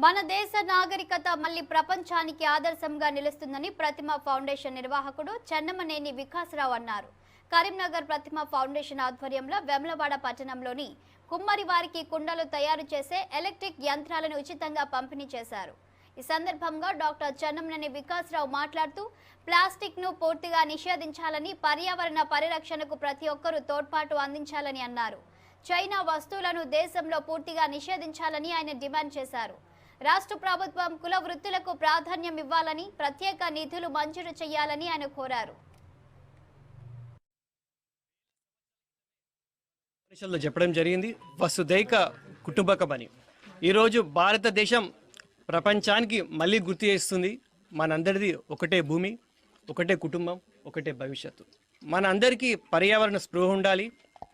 మన దేశ నాగరికత మళ్ళీ ప్రపంచానికి ఆదర్శంగా నిలుస్తుందని ప్రతిమ ఫౌండేషన్ నిర్వాహకుడు చెన్నమనేని వికాసరావు అన్నారు. కరీంనగర్ ప్రతిమ ఫౌండేషన్ ఆధ్వర్యంలో వెమ్లవాడ పట్టణంలోని కుమ్మరి వారికి కుండలు తయారు చేసే ఎలక్ట్రిక్ యంత్రాలను ఉచితంగా పంపిణీ చేశారు. ఈ సందర్భంగా డాక్టర్ చెన్నమనేని వికాసరావు మాట్లాడుతూ ప్లాస్టిక్ ను పూర్తిగా నిషేధించాలని, పర్యావరణ పరిరక్షణకు ప్రతి ఒక్కరూ తోడ్పాటు అందించాలని అన్నారు. చైనా వస్తువులను దేశంలో పూర్తిగా నిషేధించాలని ఆయన డిమాండ్ చేశారు. రాష్ట్ర ప్రభుత్వం కుల వృత్తులకు ప్రాధాన్యం ఇవ్వాలని, ప్రత్యేక నిధులు మంజూరు చేయాలని ఆయన కోరారు. చెప్పడం జరిగింది వసుదైక కుటుంబకం అని. ఈరోజు భారతదేశం ప్రపంచానికి మళ్ళీ గుర్తు చేస్తుంది, మనందరిది ఒకటే భూమి, ఒకటే కుటుంబం, ఒకటే భవిష్యత్తు. మనందరికీ పర్యావరణ స్పృహ ఉండాలి.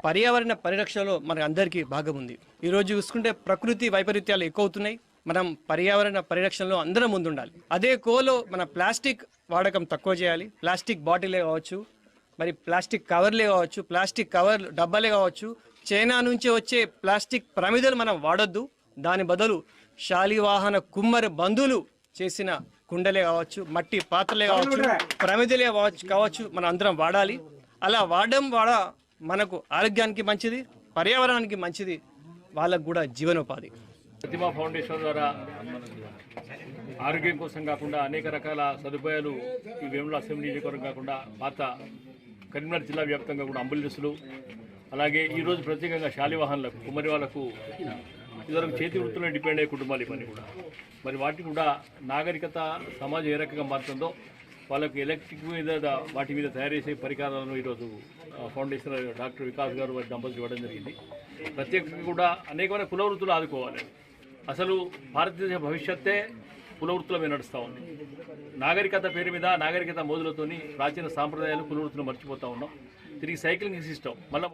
పర్యావరణ పరిరక్షణలో మన అందరికీ భాగం ఉంది. ఈరోజు చూసుకుంటే ప్రకృతి వైపరీత్యాలు ఎక్కువ అవుతున్నాయి. మనం పర్యావరణ పరిరక్షణలో అందరం ముందుండాలి. అదే కోలో మన ప్లాస్టిక్ వాడకం తక్కువ చేయాలి. ప్లాస్టిక్ బాటిలే కావచ్చు, మరి ప్లాస్టిక్ కవర్లే కావచ్చు, ప్లాస్టిక్ కవర్ డబ్బాలే కావచ్చు, చైనా నుంచి వచ్చే ప్లాస్టిక్ ప్రమిదలు మనం వాడొద్దు. దాని బదులు శాలివాహన కుమ్మరి బంధువులు చేసిన కుండలే కావచ్చు, మట్టి పాత్రలే కావచ్చు, ప్రమిదలే కావచ్చు, మనం అందరం వాడాలి. అలా వాడడం వల్ల మనకు ఆరోగ్యానికి మంచిది, పర్యావరణానికి మంచిది, వాళ్ళకు కూడా జీవనోపాధి. ప్రతిమ ఫౌండేషన్ ద్వారా ఆరోగ్యం కోసం కాకుండా అనేక రకాల సదుపాయాలు ఈ వేముల అసెంబ్లీ నియోజకవర్గం కాకుండా పాత కరీంనగర్ జిల్లా వ్యాప్తంగా కూడా అంబులెన్సులు, అలాగే ఈరోజు ప్రత్యేకంగా శాలివాహనులకు, కుమ్మరి వాళ్ళకు ఇదివరకు చేతి వృత్తుల్లో డిపెండ్ అయ్యే కుటుంబాలు ఇవన్నీ కూడా మరి వాటిని కూడా నాగరికత సమాజం ఏ రకంగా మారుతుందో వాళ్ళకు ఎలక్ట్రిక్ మీద వాటి మీద తయారు చేసే పరికరాలను ఈరోజు ఫౌండేషన్ డాక్టర్ వికాస్ గారు వారి దంపతులు ఇవ్వడం జరిగింది. ప్రత్యేకంగా కూడా అనేకమైన కుల వృత్తులు ఆదుకోవాలి. అసలు భారతదేశ భవిష్యత్తే కుల వృత్తుల మీద నడుస్తూ ఉంది. నాగరికత పేరు మీద నాగరికత మోదులతోని ప్రాచీన సాంప్రదాయాలు కుల వృత్తులు మర్చిపోతూ ఉన్నాం. తిరిగి సైక్లింగ్ సిస్టమ్ మళ్ళీ